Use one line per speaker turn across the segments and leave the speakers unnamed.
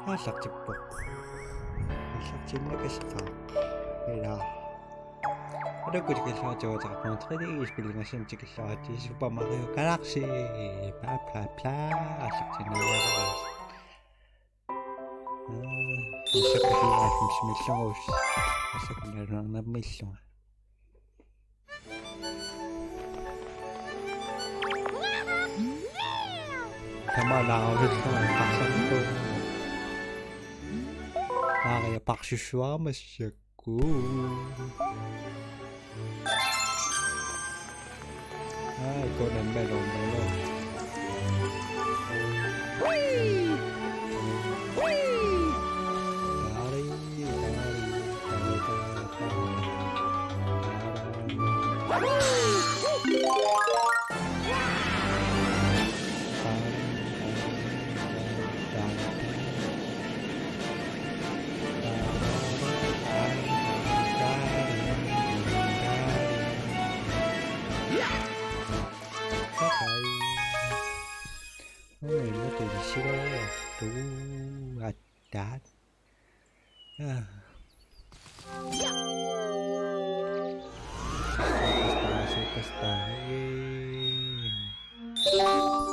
Aslaktippuk. Aslaktinnakasqa. Ila. Adukkutikallua tuutaqarpun 3D-spillingassan tikallurati Super Mario Galaxy. Bla bla bla. Aslaktinnaaqaras. Ассаккалуарфим симиллугуус. Ассаккалуарнаммиллунга. Тамалааруллуа парсамку. Аария парсуссуармассакку. Конаммалууммалу.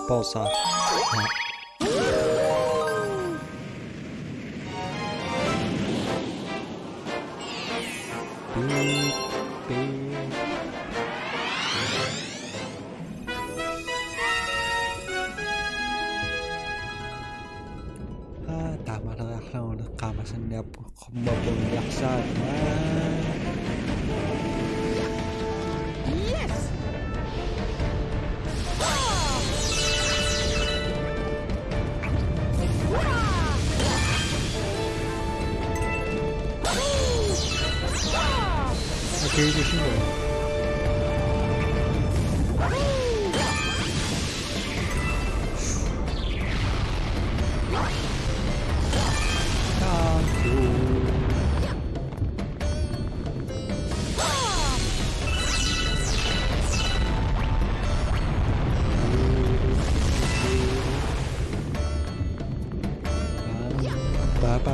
Pausa. Tama na ako nakamasan niya po kumabulaksan. Okay, this is it.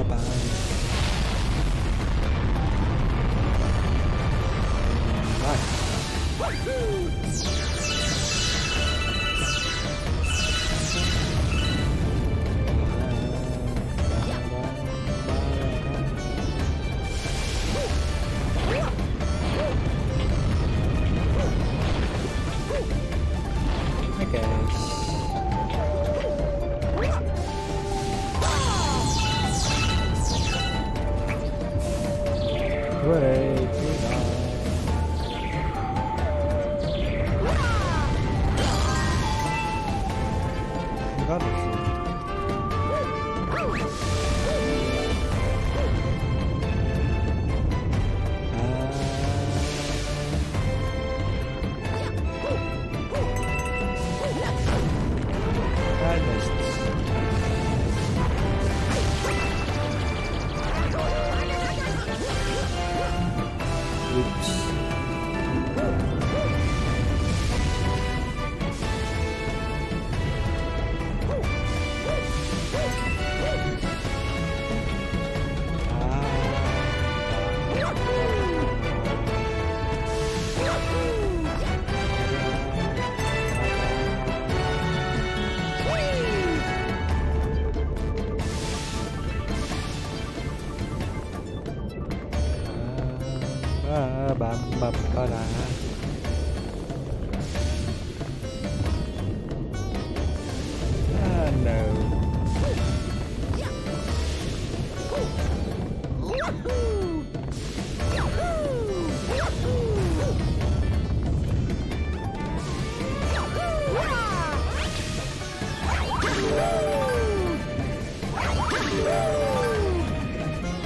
Bye. Bam-bam-ba-da. No.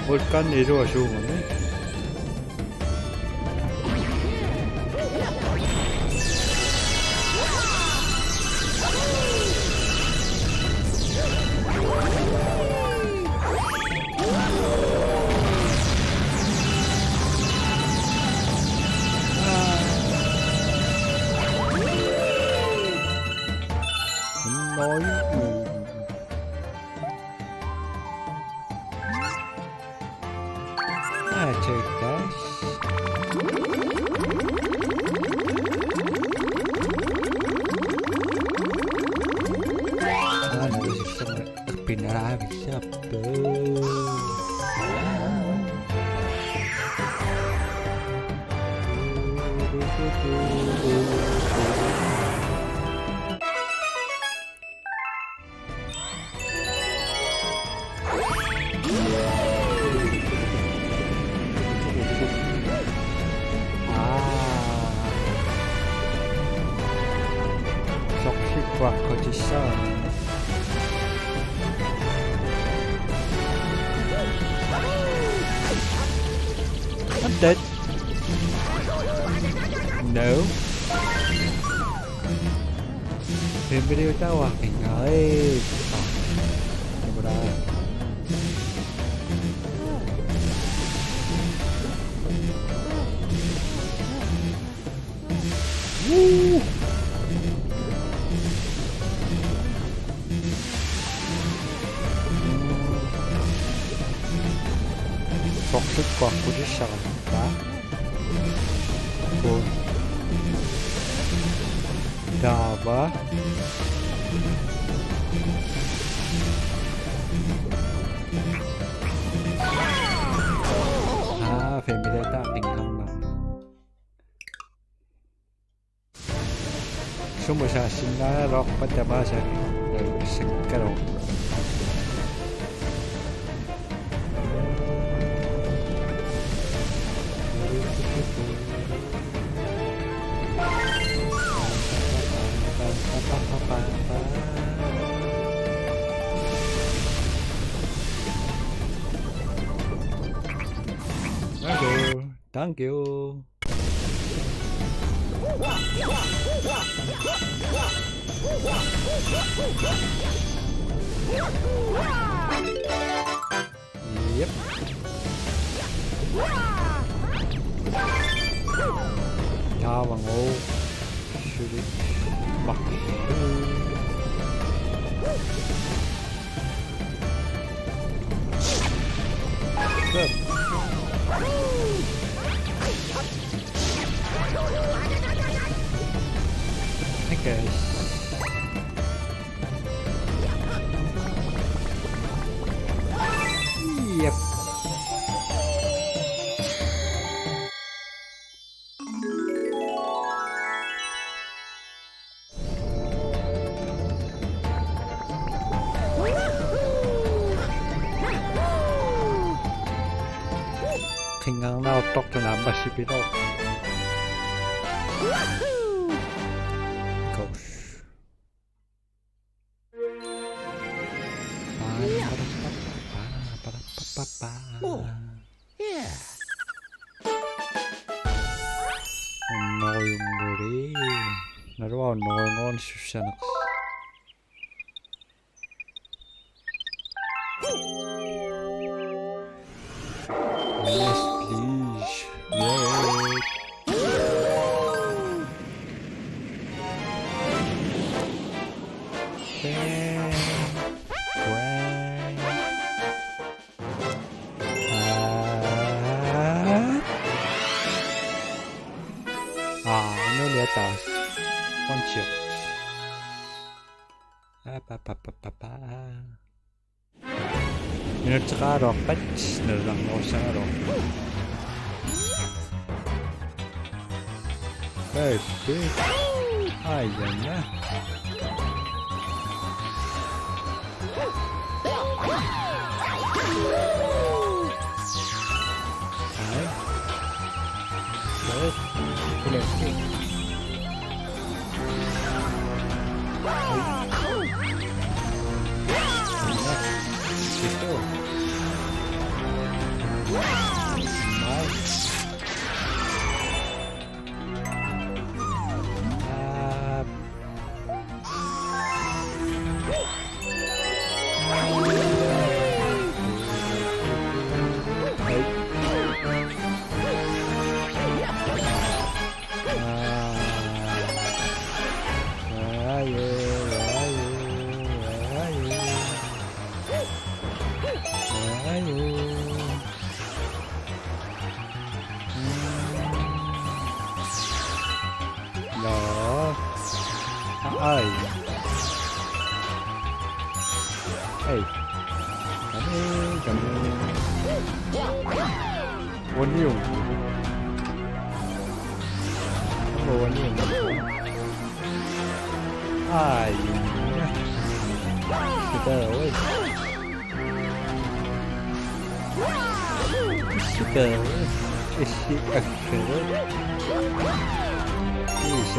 볼간 내려와 좋은 거네. guys. Naisip sa pinarami siya po. Toxic Crocodile. I'm dead. No. Bimbili tayo aking ay. Ano ba na? Woo! Toxic Crocodile siya ka. Cool. Daba. Family attacking lang na. Sumusasin na rock patabasa. Sagkarong. Thank you. Yep. Tawang oh. Shoot it. Bak. Good. Hi guys. Yep. Kailangan na utok to na basipin ako. Gosh.
Oh, yeah.
No yung muri. Naruwa no ngon susyanak. Yes, please. Yay. Ano liatas? One shot. Yun at saka rockets. Nalang ako sa rocket. Perfect. Ayan na. Ay. Good. Electric. Ito. Nice. 에이 가네 원용 원용 아이 그대로 그대로 이상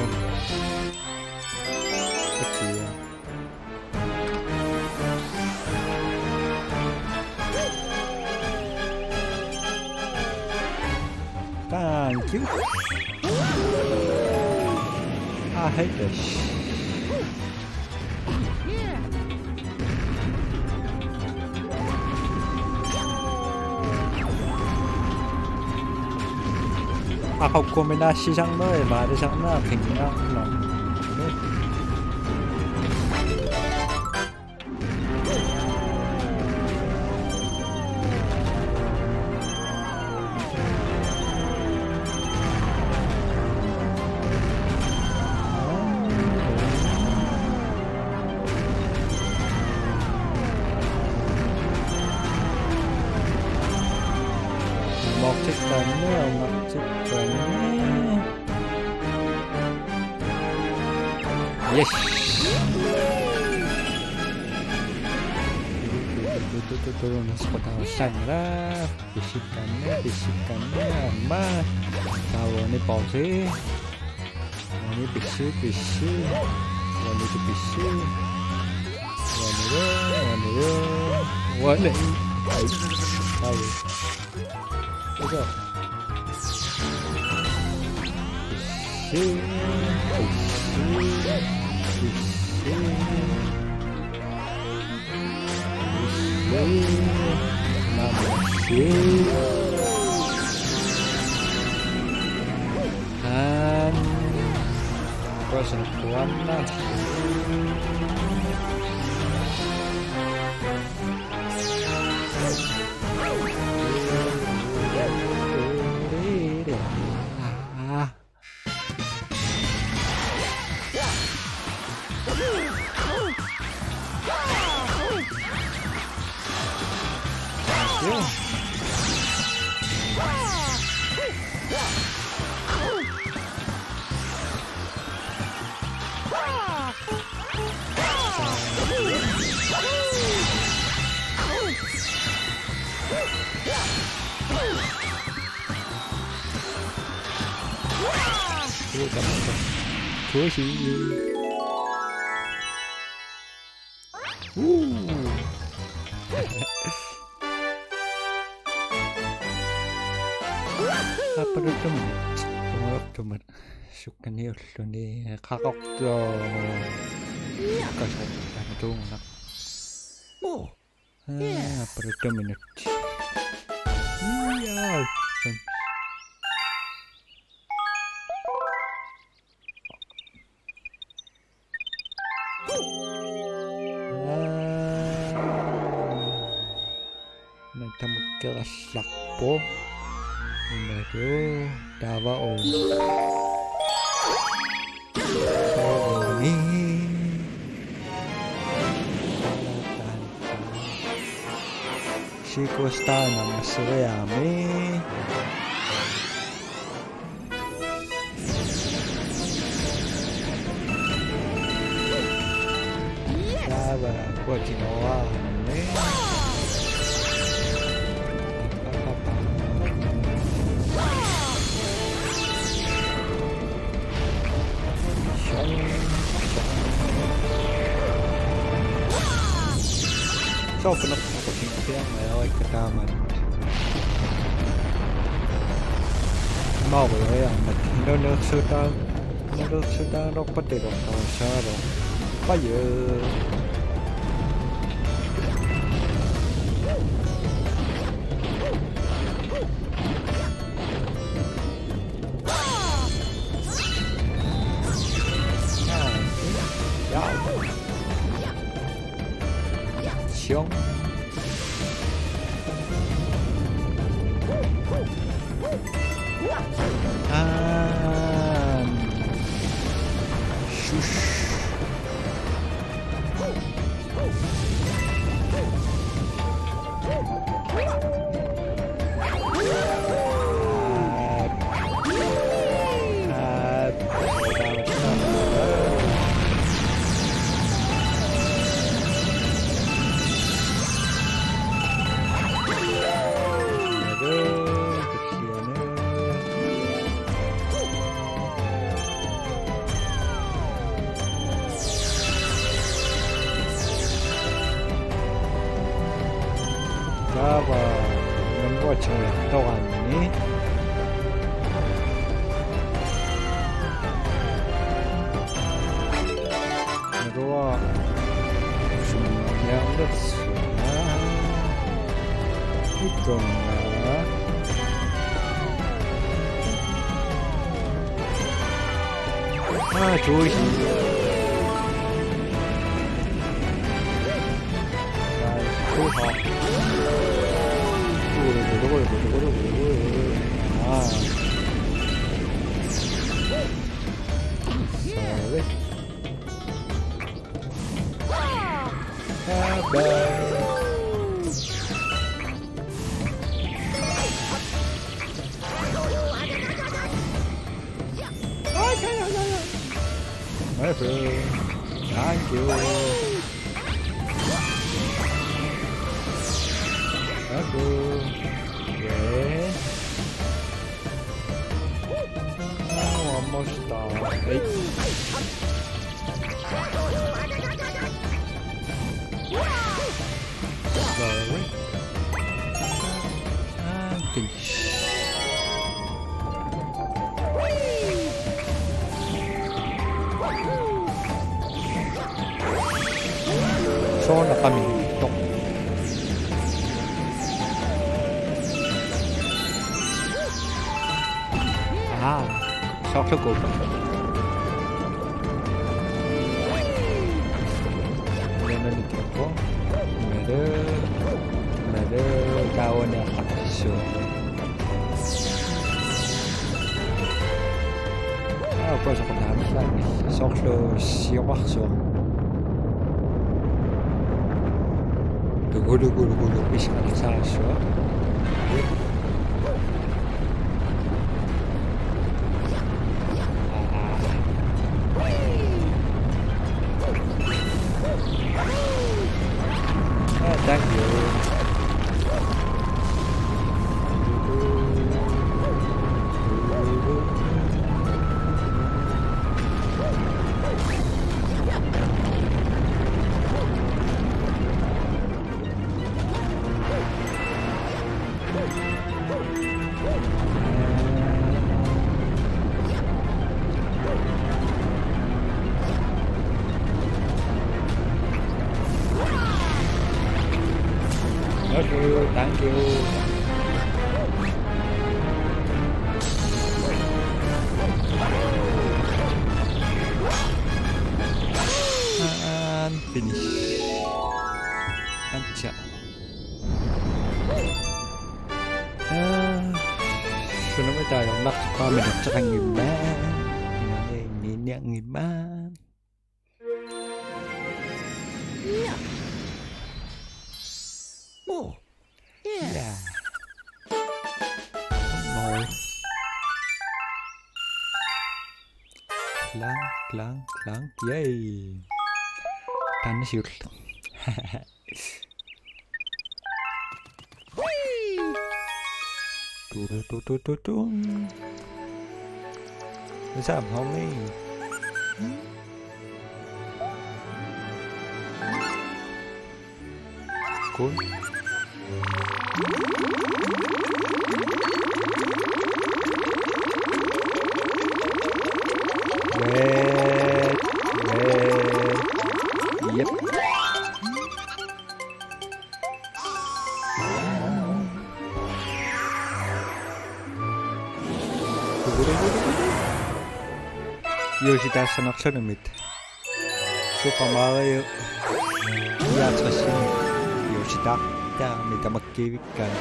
그치야 Thank you. I hate this. Học của mình đã xí răng nơi mà đi răng là hình như là một chiếc cánh nữa, một chiếc cánh. Yes. Nó sekolah sana, bisikannya, ama. Tahu ini pause, ini bisi, wani itu bisi, wani, tahu. Let's go. Persentuhan lah. Chúa sĩ apa itu teman suka nih loh nih kakak tuh kasih itu nak apa itu minat iya Kita kelas sakpo baru dawa om ini si Costa nama Suryami dawa kuat Cinoa So kenapa aku tinggal melewati ketaman mau rồi à mà nó sư ta nó có thể đọc tàu xa rồi bây giờ凶Shush 봐봐. 이런 것처럼 떠갔니? 들어와. 중량됐어. 이건가? 아, 조심. 자, 아. Sorry. Bye-bye. My friend, thank you. Aku, yeah. Oh, almost done. Hey. Sorry. And finish. So na kami dito. Ah, sakto ko pa. Yan na dito ko. Meron kawan na kaso. Ah, 벌써 끝났어. 속도 시험학소. 누구누구누구누구 시간을 쌓았어. Thank you. Thank you. And finish. Anca. Sudah baca yang nak suka mendapat ngiman. Ini yang ngiman.
Oh, yeah.
Yeah. Rồi. Clang. Yay. Tan nó xịt. Tu. Sao không đi? Cuốn. Wait. Yep. Yoshida sanaksanamit. Super Mario. Yatsushi. Yoshida. Da, mida makkivikkan.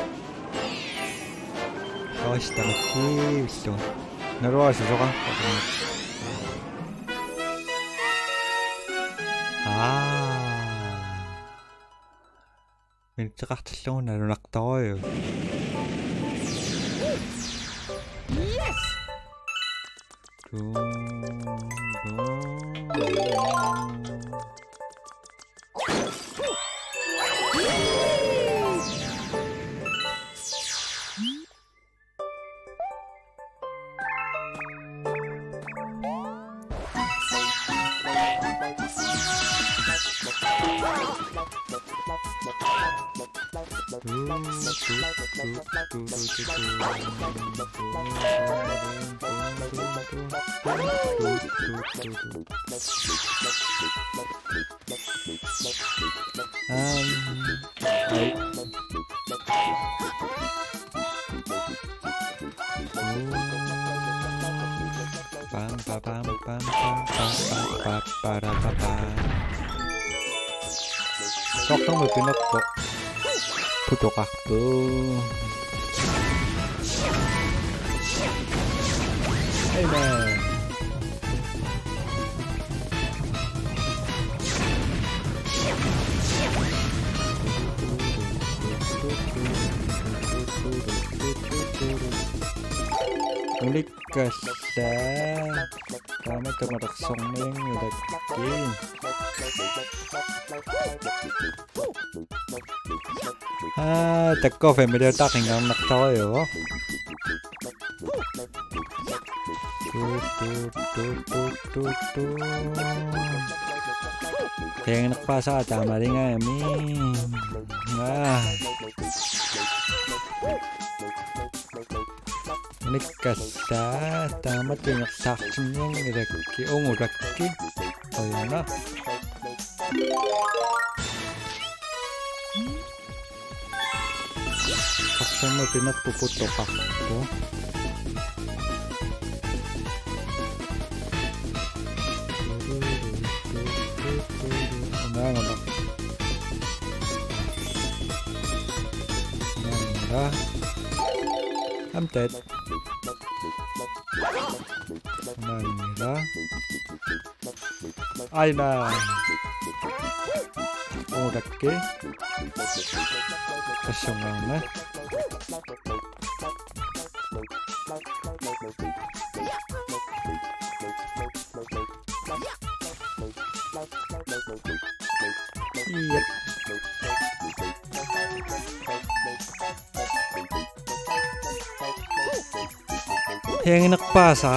Yoshida makkivikto. Naruasu soka. Mintsaqartallugun alunaqtaruyu.
Yes.
썩 선물 끝났고 부도각부 헤이맨 ulit kasi tama tumaraksong na yung nilagin tagko familiar talking ang naktayo kaya nga nakpasa tama rin nga Nikasa tama tingak saksin yang irakki ongurakki oyana kaksan mo pinagpuputok ako I'm dead. Manila. Ayna. Odakke. Kasyongana. Yep. Yang nakpasa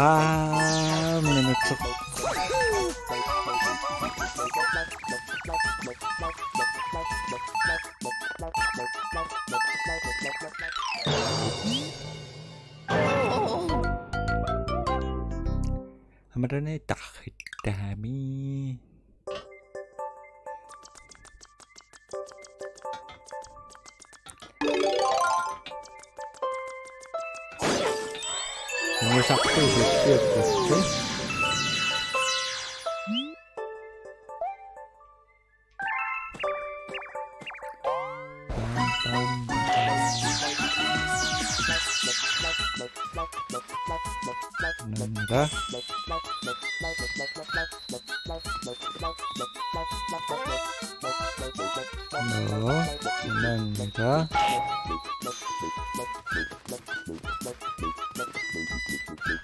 minutes Hamara na takit dami Nggak sakti setiap gitu. Nanda. No, nanda.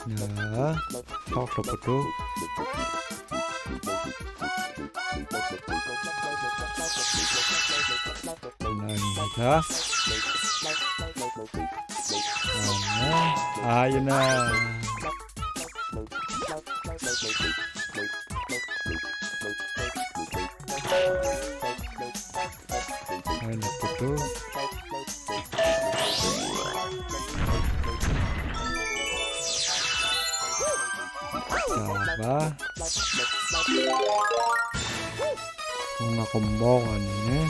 Ya, talk dapat tuh. Nanda. Ayo na. Ayo na po to. Diba? Kung nakumbongan niya.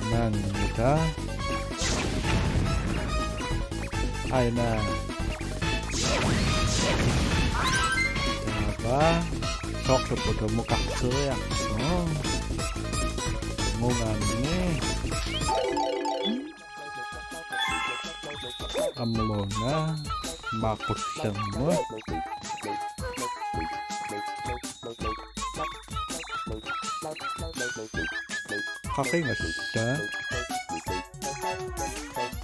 Nanda. Ayo na. Diba? Sok na po ito mukha suya. Ngungan niya. Amlo na. Bakot siyang mo. Kakingas siya.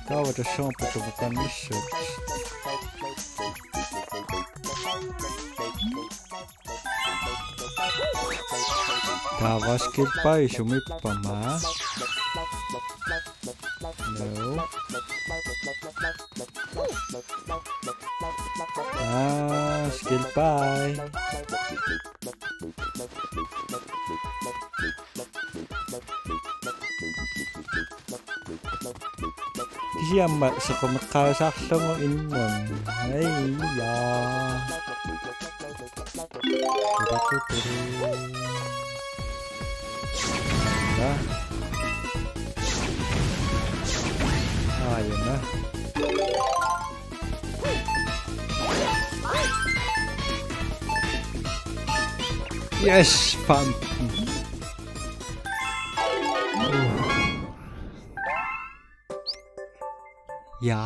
Tawad na siyang patubukan ni Search. Tawa skill pa eh, sumip pa ma. No. Skill pa eh. Kisiamma seqomeqqaasarlugu innun. Ayya. Ayun na. Yes, fun. Ja.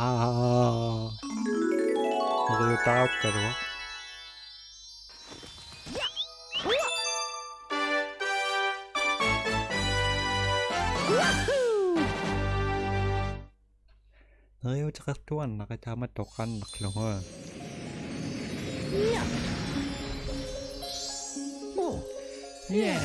Resultaat karo. Ngayon sa kartuan nakitama tokan naklungo.
Oh, yeah.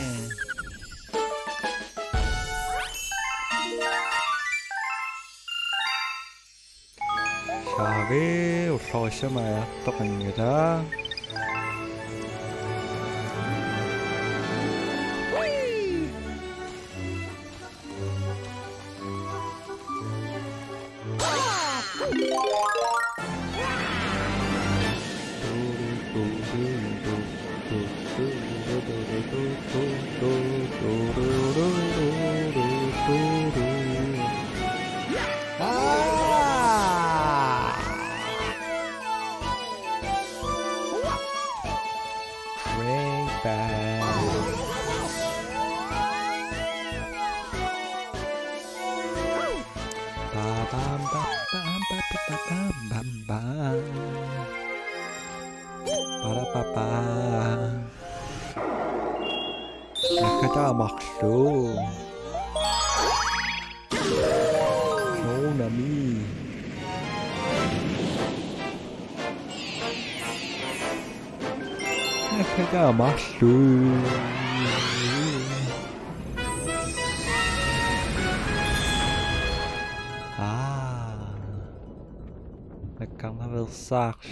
샤베 오셔마야 떡합니다. Nakata makso. Oh, nami. Nakata makso. Dat kan er wel zacht.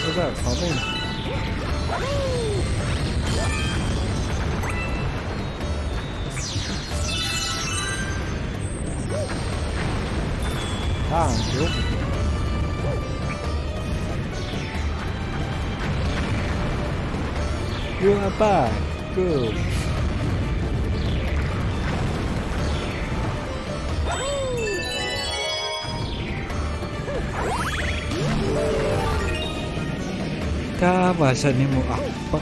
What's that? Coming? Good. You are back. Good. Bahasa ini mau apa?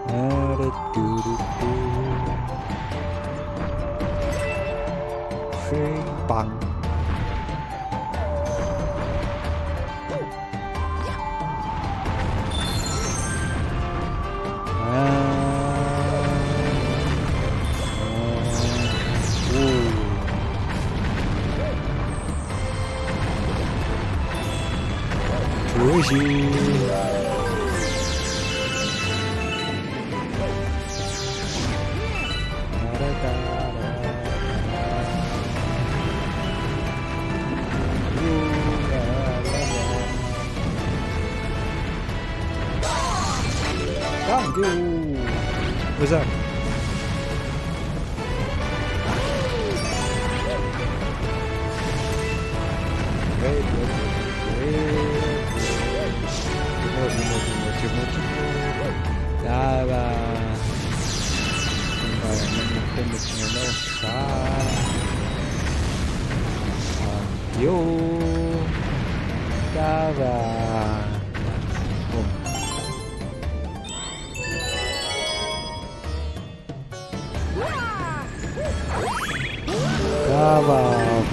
Ada dulu bang. What's up?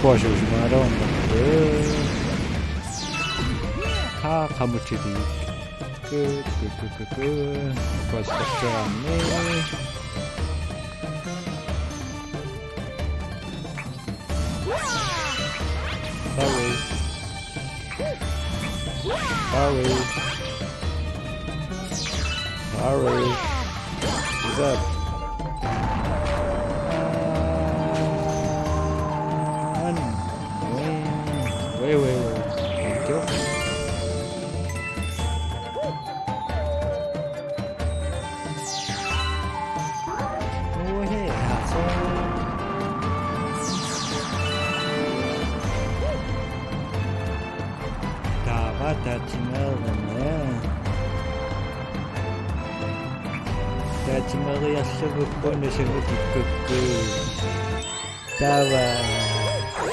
Poxa, os maromba. Kamuchiri. 벌써 않네. Sorry. What's up? Wait. Thank you. 뭐해, 하소. 다 지나가네. 다 지나가야서 뻔히 생각이 따와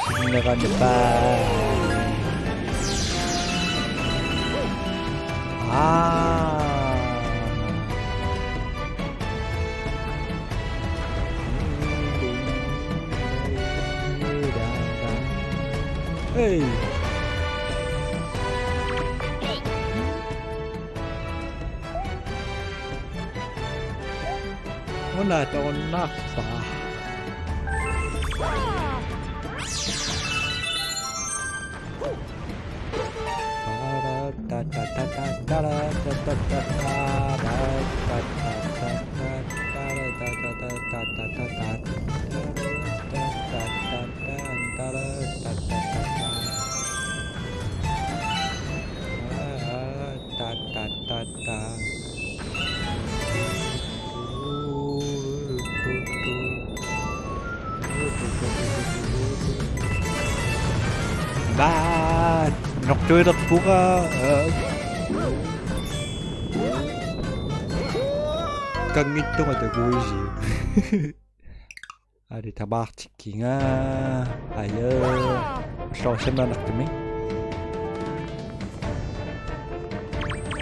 지나가는 바. Hey. Wala akong naksa. Nog chơi dat boeken. Kan niet toch de goeie. Ada tabak cikinga. Ayo. Sausen dan nak demi.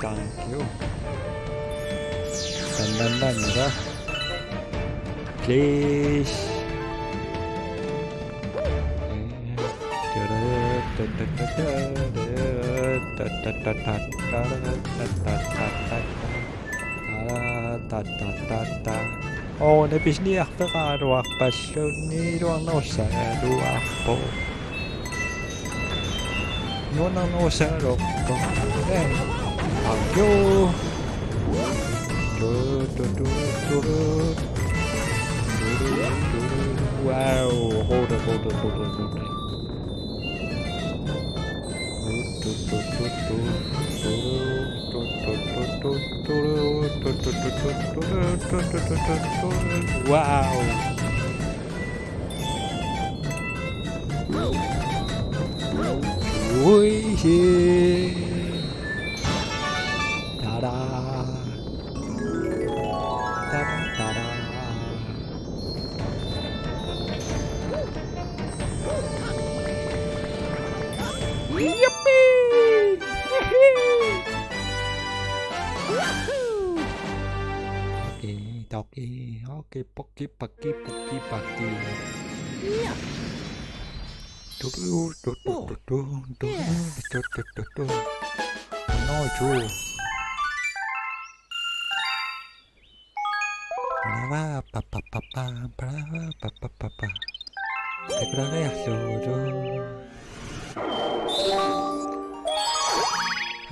Thank you. Dan dah. Please. 내 비스니 악배가 루악 바쇼니 루악노사 루악보 요나노사 롭고 방교 와우 hold it. Wow. Ui. Ta-da. Ta-da. Yippee! Doggy, okay, pocky. No, true. Brava, pa. Te grave a solo.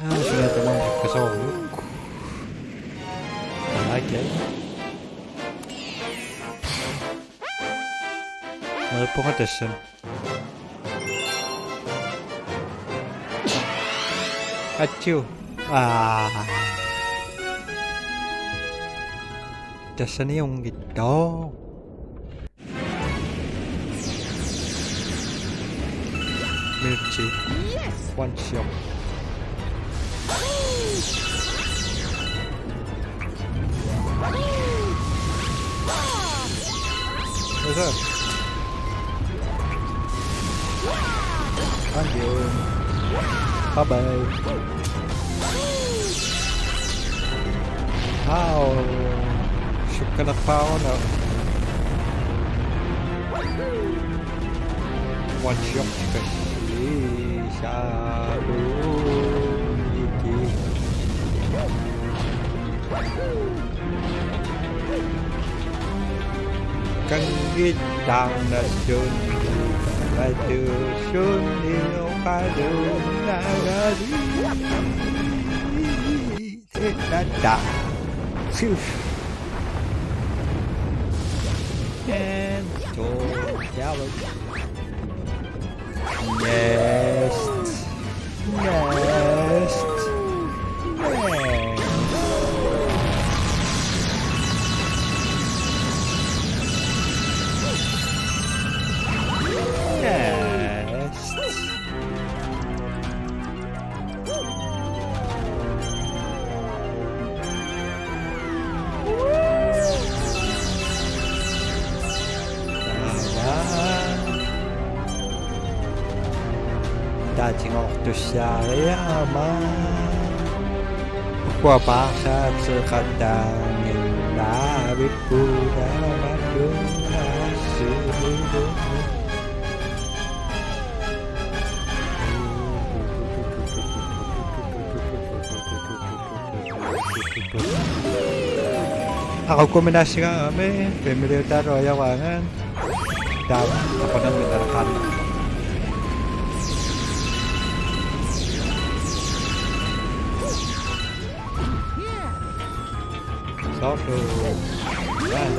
Sudah teman kesok. Okay. Pokoknya desain. Acu. Desainnya yang gitu. Mirchi. One shot. What's up? Thank you. Bye-bye. How? Suka na fauna. One shot kasi. Shadow. Iki. Kangitang na Radusyon Ilocadon Nagari Tata And so yellow Nest Nest Dating auch durch Jahre Pourquoi pas se kadangin labit pura maduna sudo Ako kombinasi kami, pemilih taro yawangan dapat ako nang minarakan Soccer. Run.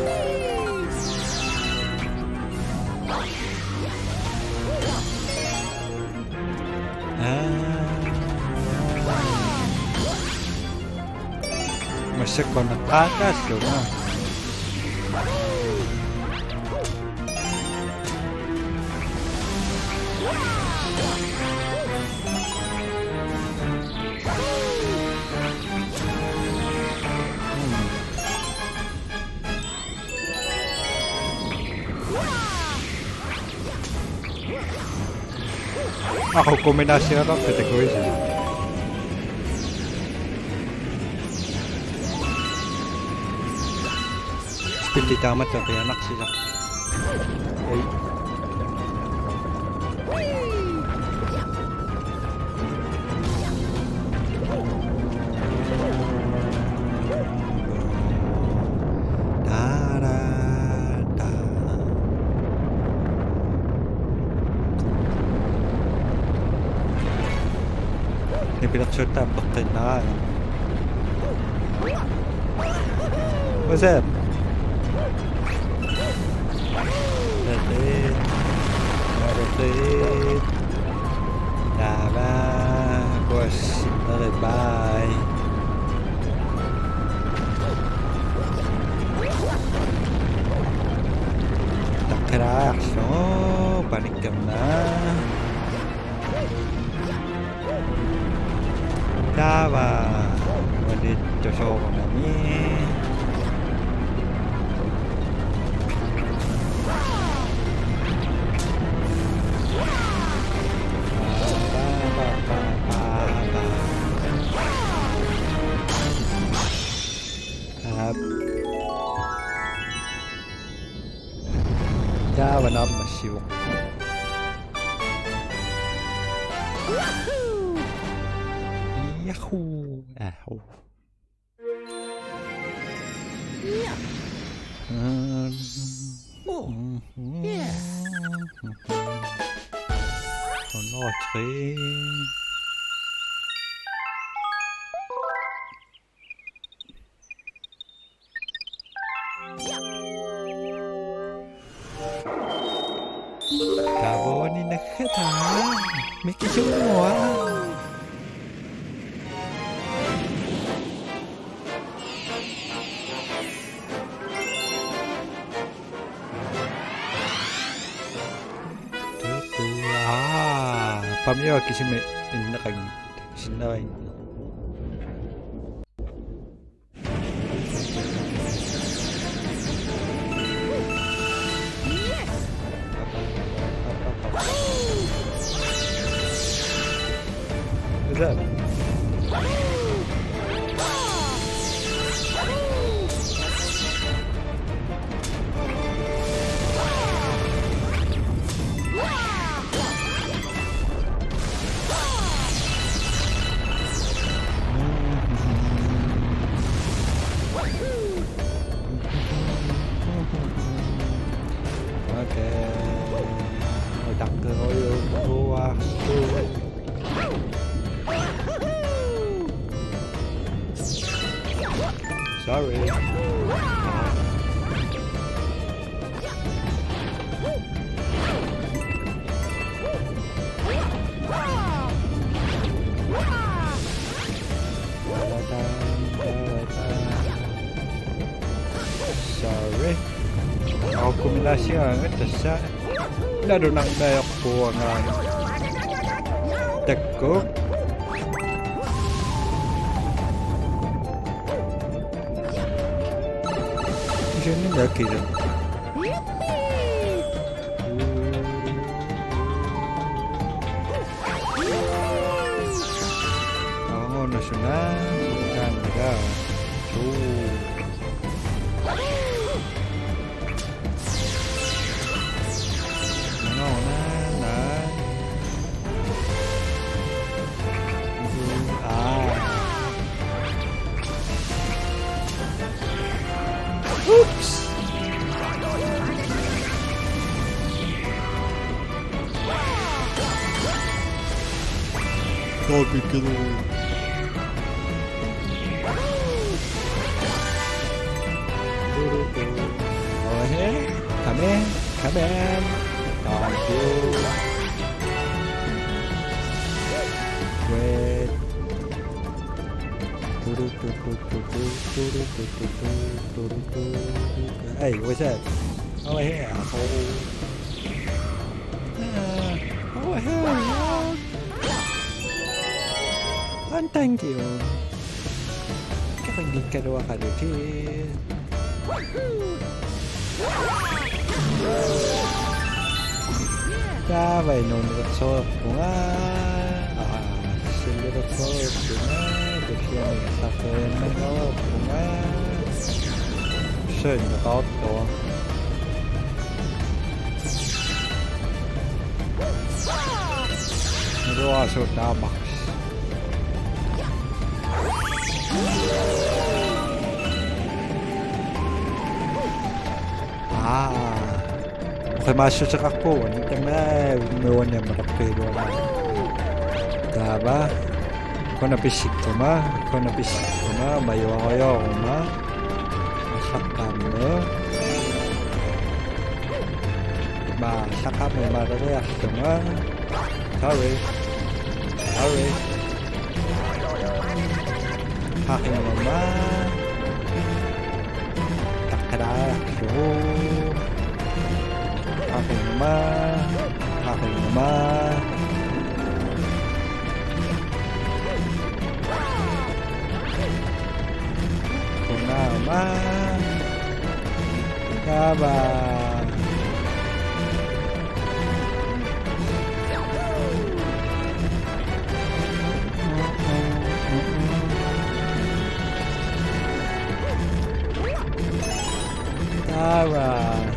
Masih konek atas loh. Ako kombinasi ano kategori sih. Speed di tamat tapi anak sih lah. Pinaksurta bakit na What's up? Retit Retit Daba Bos Bye Takrak So Panik ka na Dawa dito show ko namin Dawa na masyok Yahoo! Ahoo!
Oh, yeah.
Notri. Cabo ni nakita. May kisunwa. Pamilya kasi may nakag sinaway. What's up? sorry. Sorry. Kombinasyon sa laro ng dayak po ang deck ko. Diyan yung laki dyan. Ako na siya na. Ganda. Oops! Sabi ka nun. Okay, come in. Thank you. Wait. Hey, what's that? Over here, asshole. Over here, and thank you. Kapag di ka daw akalutin. Sabay, nunod-sot ko nga. Sinunod-sot ko nga. Siya may sakyan na loob ko nga. Siya, nakaot ko. Nagawa na box. Okay, masuk sa kakpuan. Ito na, umiwan niya malapiro na. Diba? Kung napisik ko ma, mayo ko ma. Masakam mo. Masakam mo, mararayak ko ma. Sorry. Haking mama. Takarayak ko. Haking mama. Mama, Kaba. Tara,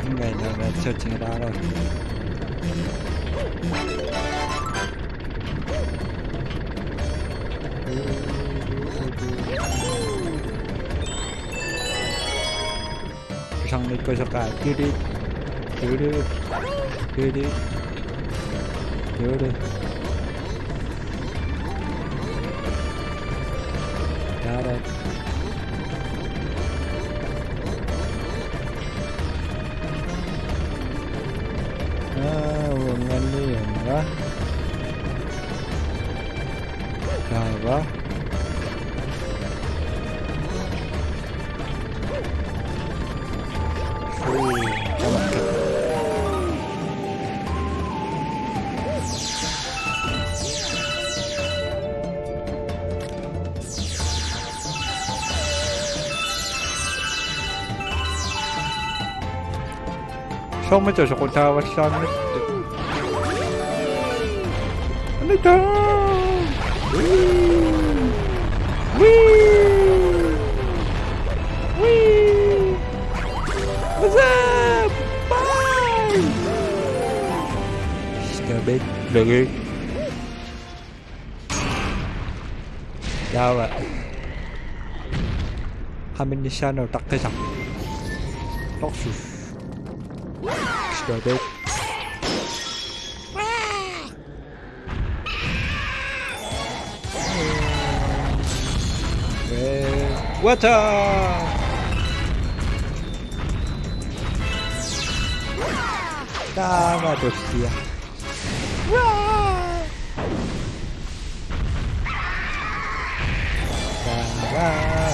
hingga na searching it out. Isang ko sa ka. Dudut. Darat. Wangan ni yan ba? Kaba? 처음에 저こたわしさんねあれだWhat's up? Bye! Stupid lagi. Đâu ạ? Hamin đi xa nào tắt cái sọc. Tóc sụt. Stupid. What up? Tama to siya. Tara,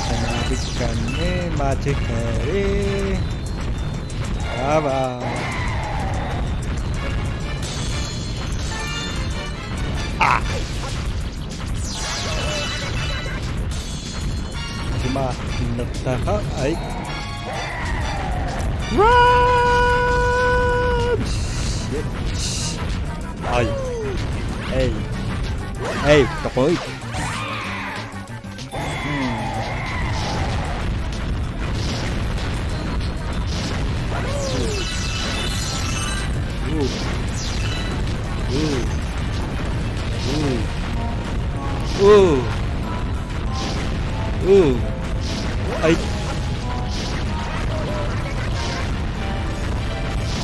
kanabig ka ni Magic Harry. Tama. Cuma nagtaka ay run! Shit. Ay. Hey. Hey, takoy. Ay.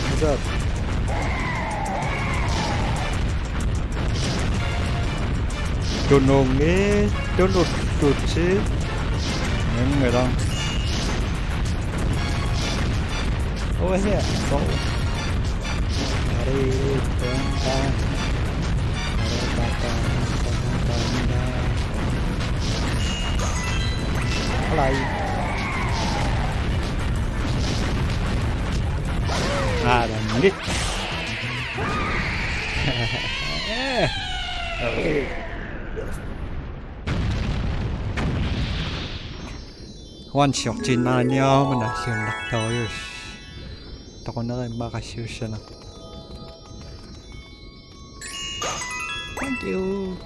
What's up? Donong에 좋지. người over here. Go. Play. Damn it. 원시역 지나냐 나 시원 낙타요. 더군다나 마가 시우시나. Thank you.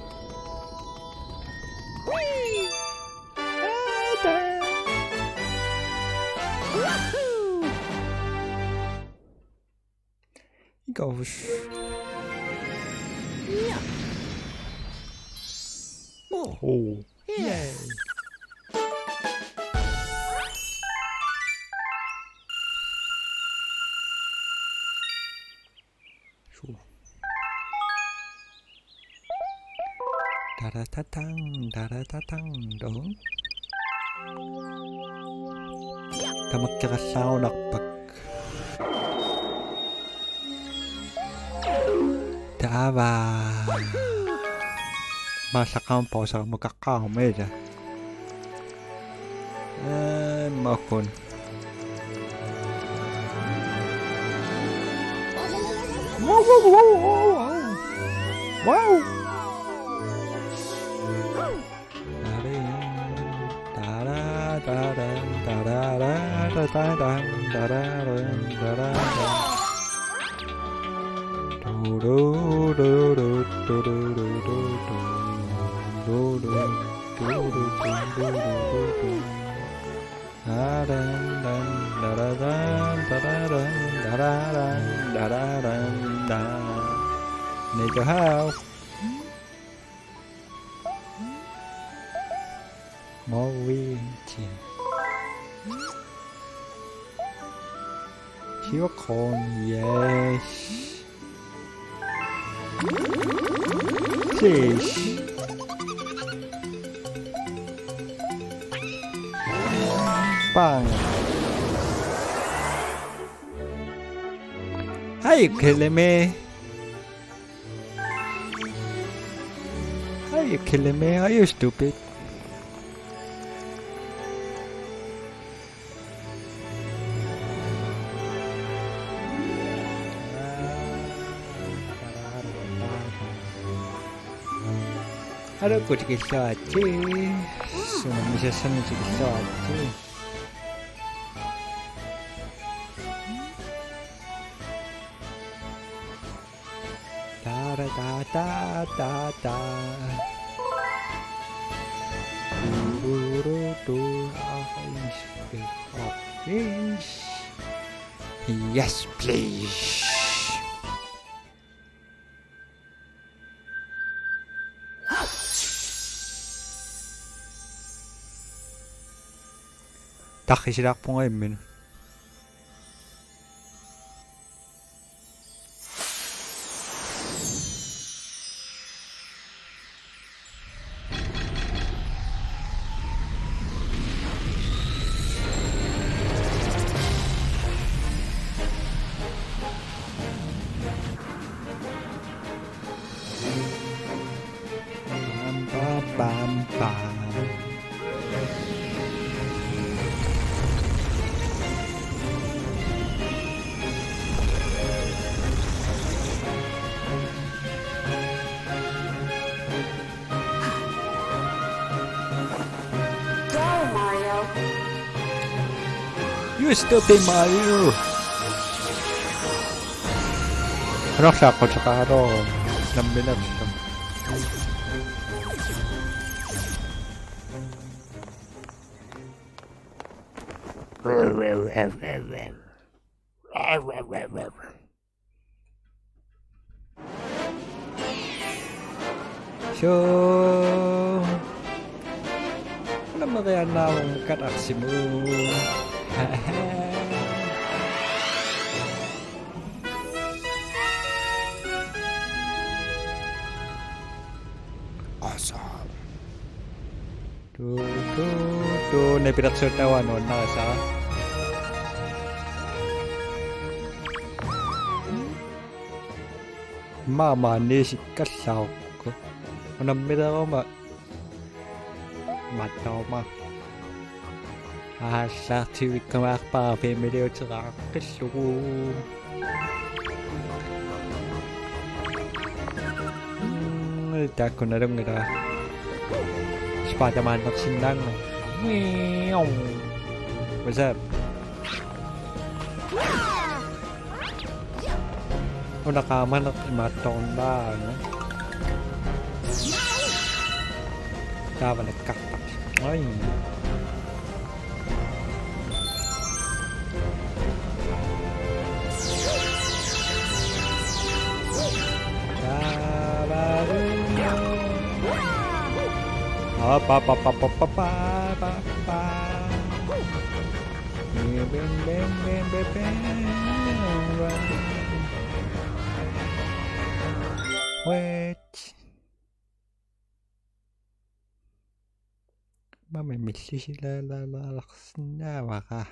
Gosh.
Yeah.
Oh.
Yeah.
Daratang dong. Ka magkakasaw nakpag. Tama. Masakang po sa magkakamay dyan. Makon. Wow! Need your help. More windy. Hiwakon, yes. Fish. Bang. Are you killing me? Are you killing me? Are you stupid? Aduh, aku cikgu saja. Semua bisa senang cikgu saja. Da. Orange. Yes, please. Takisirak po ngayon. Stupid Mario! Raksa ako sa karo. Nambilag siya. So, ano ba kaya na akong kataksi mo? Awesome. Naipinatsuot na wano na sa Mama ni si kasaw ko. Manamira ko mataw ma. Sa TV ka makapapimili o tsaka kaso. Dako na lang nila. Spider-Man nagsindang. Meow. What's up? O nakaman at imatong ba, no? Tama nagkaktak. Ay. Wait. Mamimili sila lalakas na baka.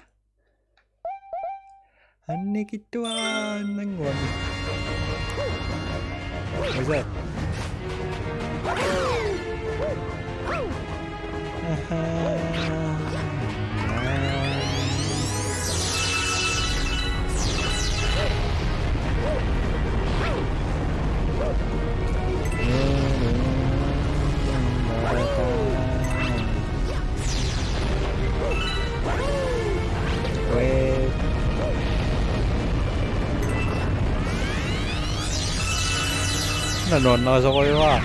Ano kituan ng wani? What's that? Nanonood ako yun ah.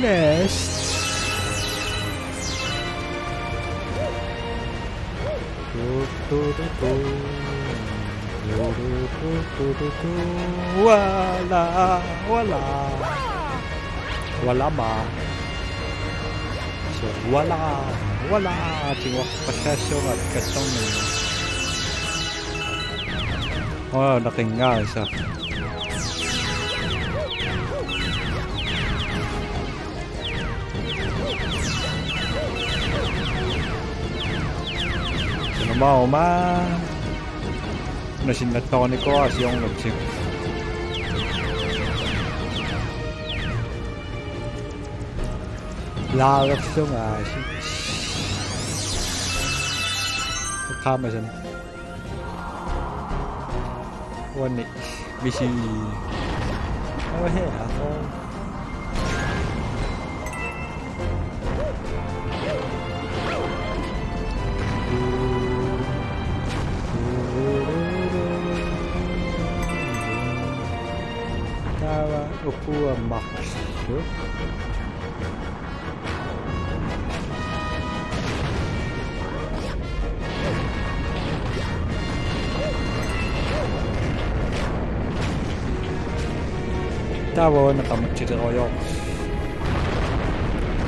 Next. Wala ba? So, wala ating wakasasyo at kasong oh, nakinga isa. Uma nasinatoni ko as yung nagsim. Lalap siya nga siya. Kama siya. Wani. Bisi. Oh, hey, ako. Oku max. Tawo nakamatchita ko yung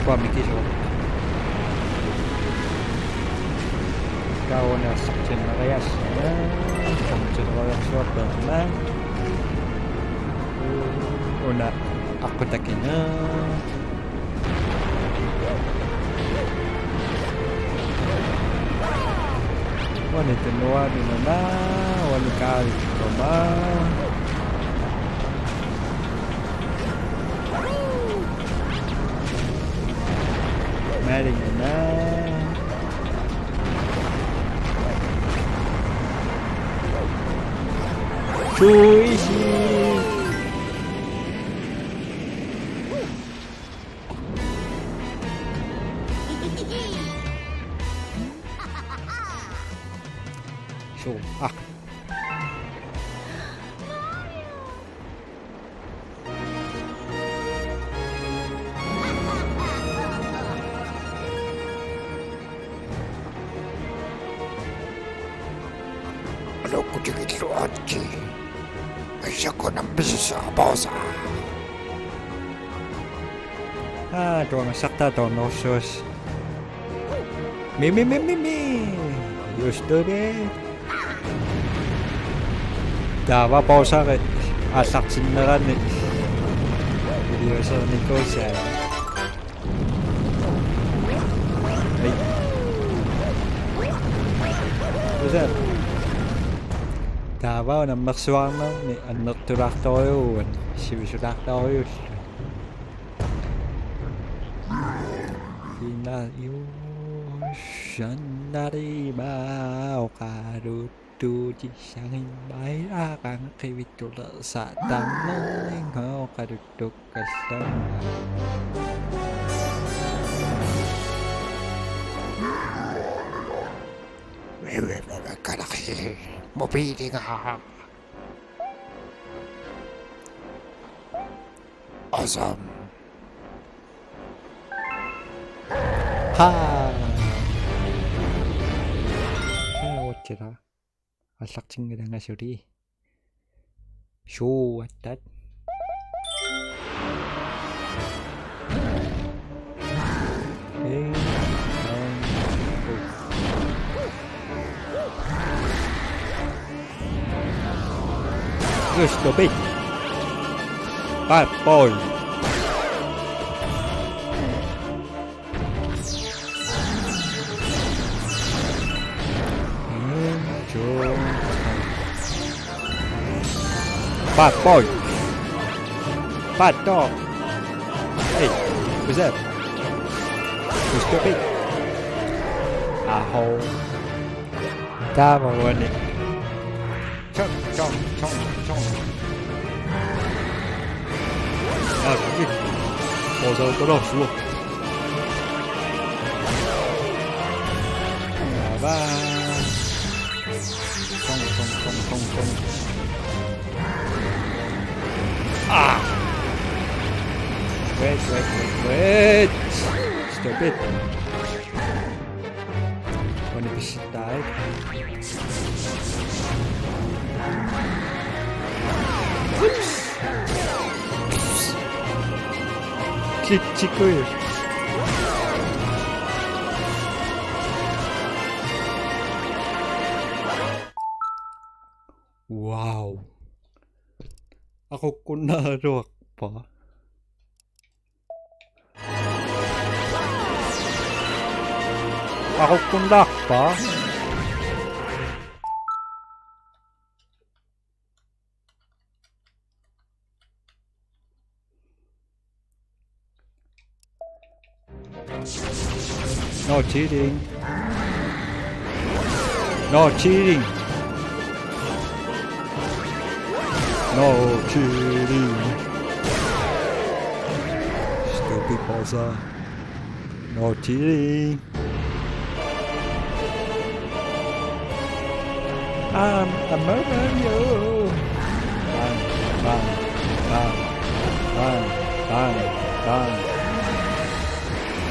pamikis ko. Tawo na saksin na kayas. Nakamatchita ko yung swap na. Una aku takinya wanita nuwa di mana wali kali koma maring na 조이시. 쇼. 아.
Ano ko dikiluan ki? Ay siya ko ng bisisa bosa.
아, 도망 싹다 도노쇼스. 미미미미미. 요스토베. 다와 보사가 아삭진 나라네. 이어서 니코샤. 에이. What's 다와 남막스왕나 니 안넉트락토요. 시비슈락토요. Inayo sandari bao karu tu chỉ sang hình bái a càng khi bị tụ lợ xạ tăng lên hao cả được tục cả sân
Kalaki. Mabili nga. Awesome.
하 어쩌다 아삭친게 당하시리 쇼 왔다 Let's go big bad boy Bad boy. Bad dog. Hey, what's that? You stupid. Aho. Ta vào luôn đi. Trong. À, cái gì? Ồ, giờ có đồ xuống. Ba. Không. Ah! Wait! Stupid! Wanna be shit died? Chico! Wow! Ako kunarok pa. Ako kundak pa. No cheating. No cheating. No cheating. Stupid bossa. No cheating. I'm murdering you. Bang.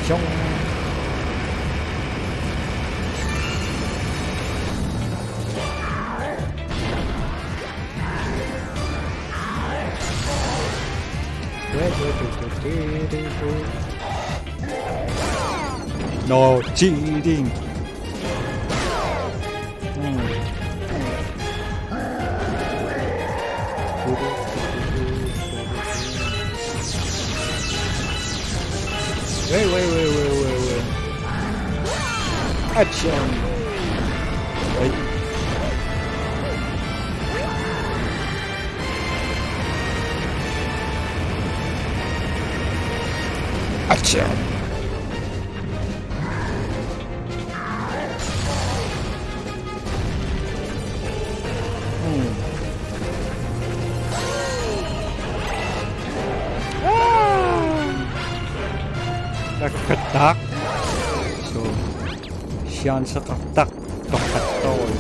Chung. No cheating. Wait. Action. Wait. Action. tak. So, siyan sa kaktak. Tokatoy.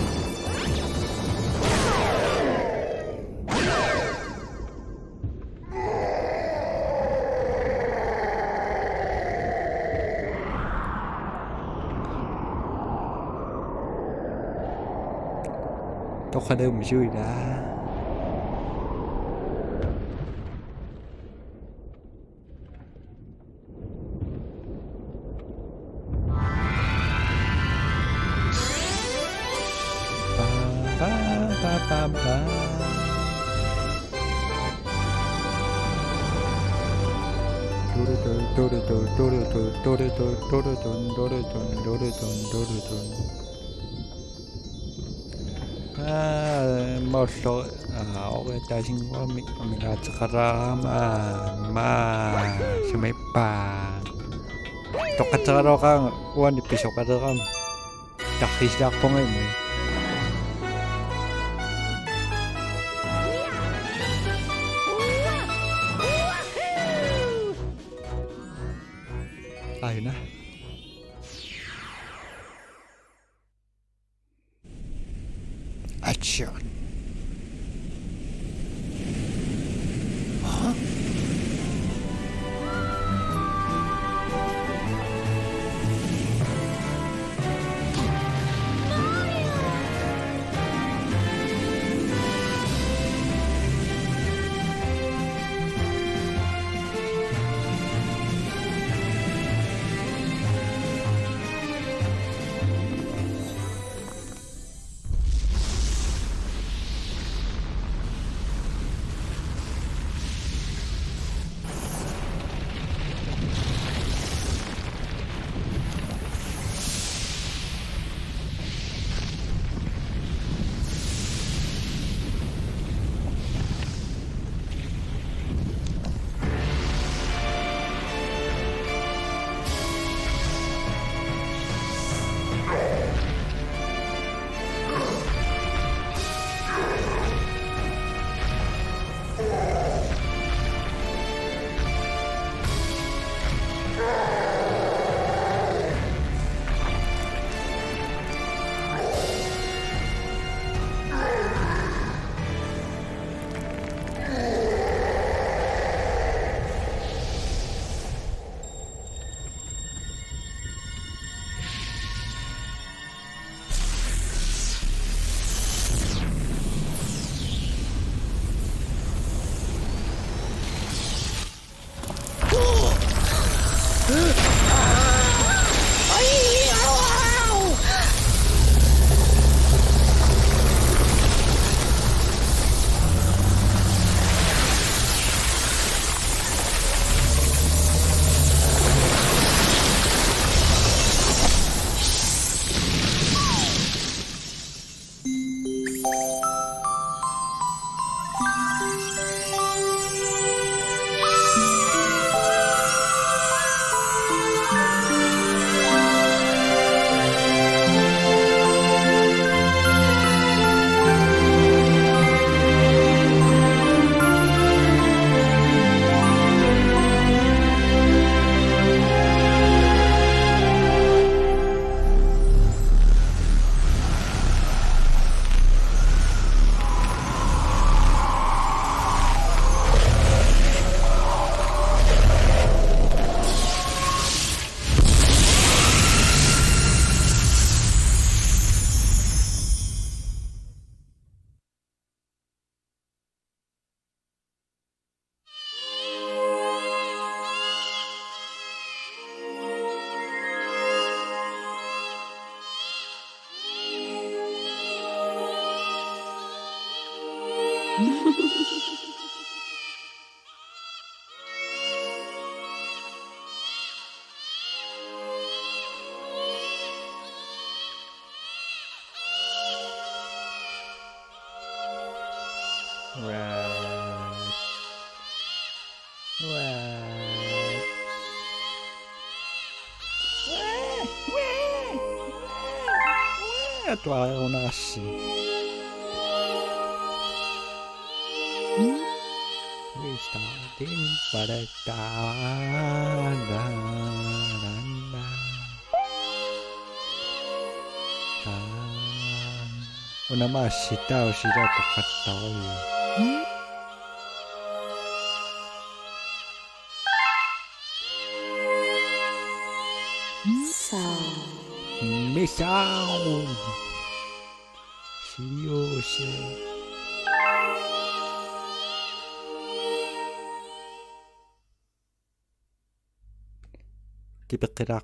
Tokadum chui đã. Ba. Mosto okay tayo umigat sa karaman sumipa tokat sa kang uwan ipisok ka ram takis dak po ngayon mo ayun na.
Action.
Ito ayaw na kasi. Restarting para una más cita o si da toccatoio. Misao. Shiyoshe. Kipikirak.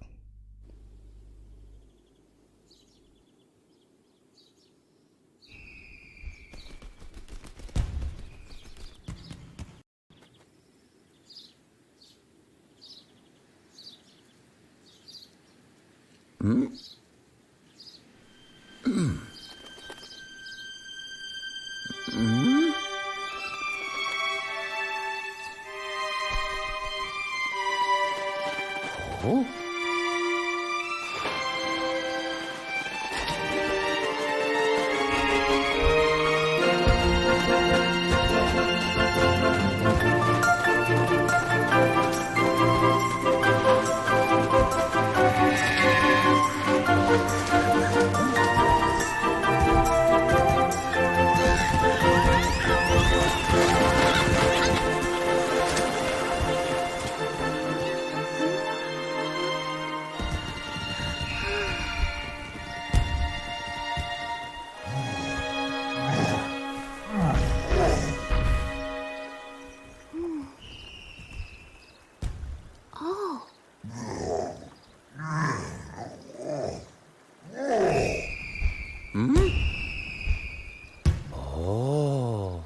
Oh?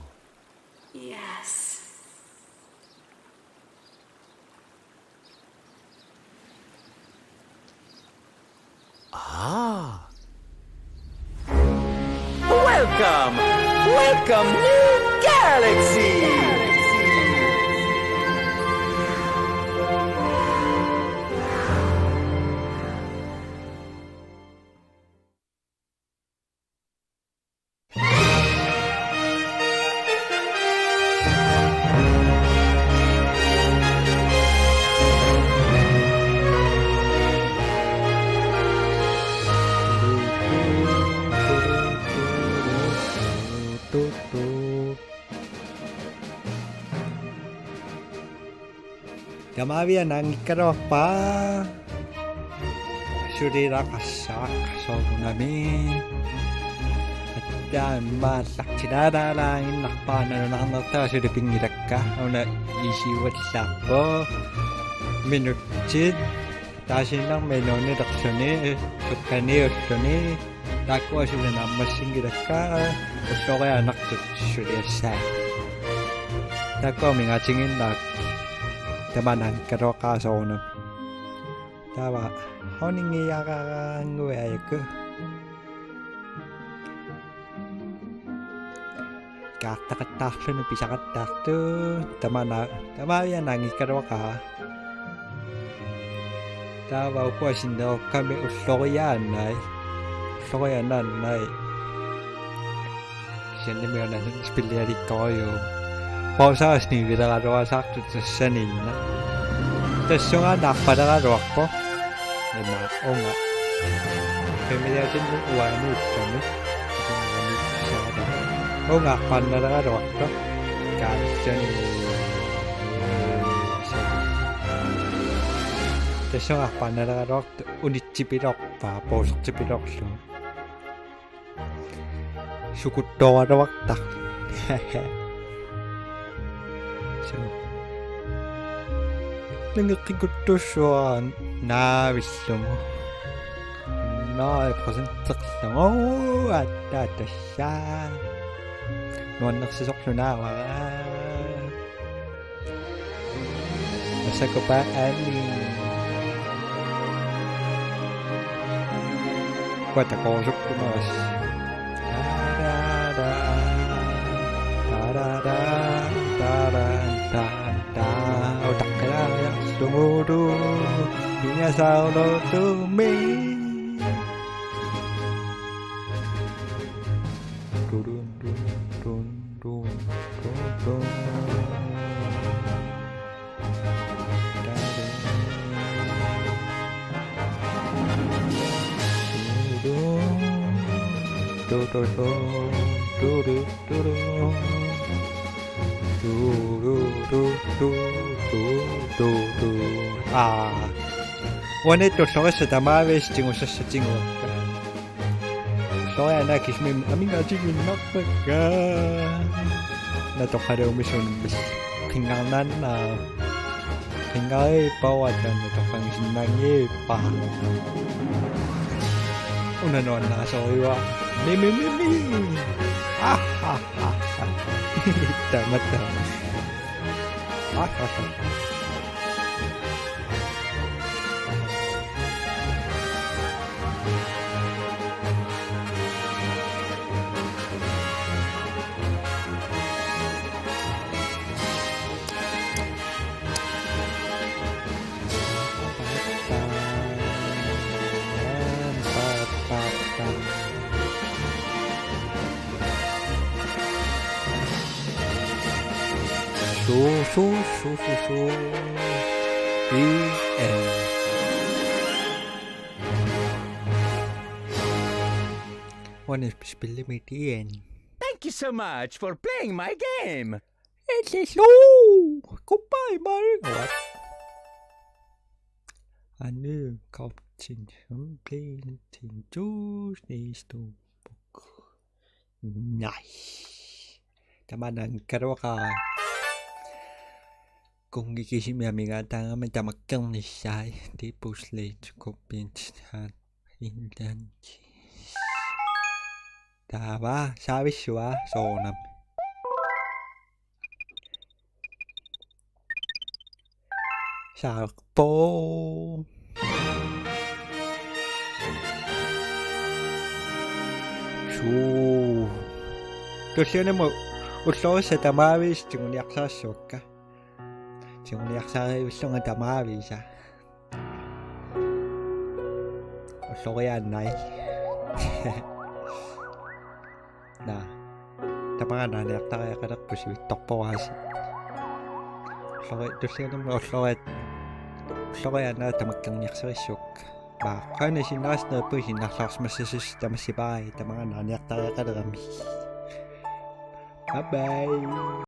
Yes.
Welcome! Welcome, new galaxy!
Gamavia nang ikaropa. Surira kasak kasogunami. At masak sinara lang nakpana na nakanta sa pingiraka. Una isiwat sako. Minutsid. Tasin lang menoni raksoni. Tukani raksoni. Dako sila namasingiraka. Gusto kaya anak to surya sa. Dako mingachingin na. Tamanan karoka sa unang. Tawa, honing iyaka nguay ko. Kaktak-tak siya ng pisakatak to. Tama yan ang ikaroka. Tawa ko sindaw kami usto ko yan ay. Usto ko yan ay. Siya na meron na spiliari tayo. Pausa ni vidarawa sakto sa sanin na. Tapos yung anak padarawa ko. Diba? O nga. Kaya din yung uwanit kami. O nga, padarawa ko. Kasi ni... Tapos yung padarawa ko. Unit chipirok pa. Posok chipirok siya. Sukut doa rawak tak. Hehe. So, nangikikot to siya na wish mo na present mo at data siya noon nagsasok na nasa ko pa ani kwata ko sok ko mas otak kaya sumudo hingga saulo tumi turun 원래 또 서울에서 담아외시 지금 오셨어 지금 서울에 나 기시면 아미가 지금 나빠가 나도 하려 미션 생각난 나 생각이 빠왔잖아 또 당신나게 빠 오늘 나 서울와 미미미미 아하하하 맞다 아하하 쇼 Wanna spill me in?
Thank you so much for playing my game.
It's slow. Goodbye, Mark. What? I knew Captain something to needs to book. Nice. Tamanan karaoke. Kung gigising amiga tanga man tamakang ni Shai di puslate ko pinsan indan. Tama, sabi siya sonam. Sakpo. Su. Kasi mo uso sa tamawis yung yaksa ka. 지금 약사의 우승은 담아비자 속어야 안나이 나 담아가 나는 약다가 약간 부시 떡보하시 속어 두시는 뭐 속어야 나 담아경 약사의 속 막 과연 신나스는 부시 낙사스마시스 담시바이 담아가 나는 약다가 약간 바이바이